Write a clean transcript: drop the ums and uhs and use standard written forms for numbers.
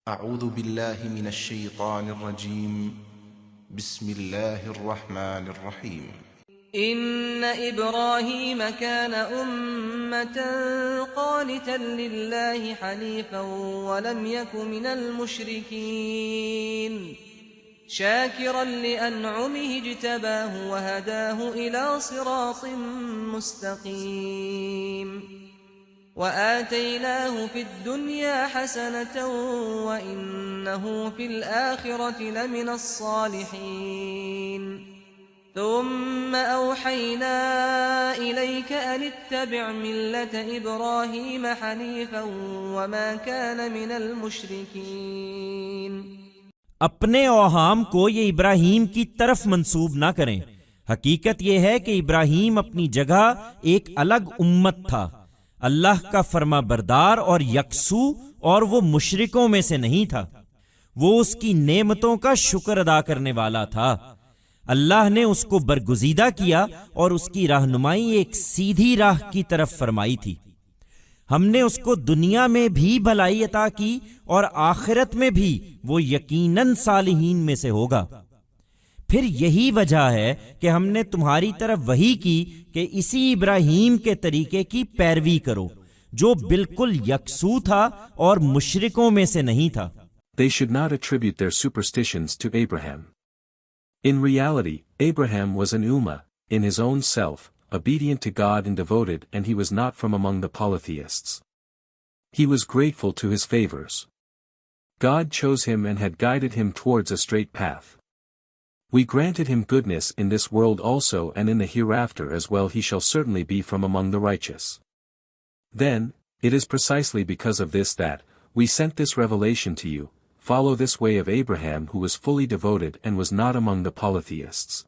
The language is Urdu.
اعوذ باللہ من الشیطان الرجیم بسم اللہ الرحمن الرحیم إن إبراهيم كان أمة قانتا لله حنيفا ولم يك من المشركين شاكرا لأنعمه اجتباه وهداه إلى صراط مستقيم وآتيناه في الدنيا حسنة وإنه في الآخرة لمن الصالحين ثم أوحينا إليك أن اتبع ملة إبراهيم حنيفا وما كان من المشركين اپنے اوہام کو یہ ابراہیم کی طرف منسوب نہ کریں۔ حقیقت یہ ہے کہ ابراہیم اپنی جگہ ایک الگ امت تھا، اللہ کا فرما بردار اور یکسو، اور وہ مشرکوں میں سے نہیں تھا۔ وہ اس کی نعمتوں کا شکر ادا کرنے والا تھا۔ اللہ نے اس کو برگزیدہ کیا اور اس کی رہنمائی ایک سیدھی راہ کی طرف فرمائی تھی۔ ہم نے اس کو دنیا میں بھی بھلائی عطا کی اور آخرت میں بھی وہ یقیناً صالحین میں سے ہوگا۔ پھر یہی وجہ ہے کہ ہم نے تمہاری طرف وحی کی کہ اسی ابراہیم کے طریقے کی پیروی کرو جو بالکل یکسو تھا اور مشرکوں میں سے نہیں تھا۔ They should not attribute their superstitions to Abraham. In reality, Abraham was an ummah, in his own self, obedient to God and devoted, and he was not from among the polytheists. He was grateful to his favors. God chose him and had guided him towards a straight path. We granted him goodness in this world also, and in the hereafter as well he shall certainly be from among the righteous. Then, it is precisely because of this that we sent this revelation to you. Follow this way of Abraham who was fully devoted and was not among the polytheists.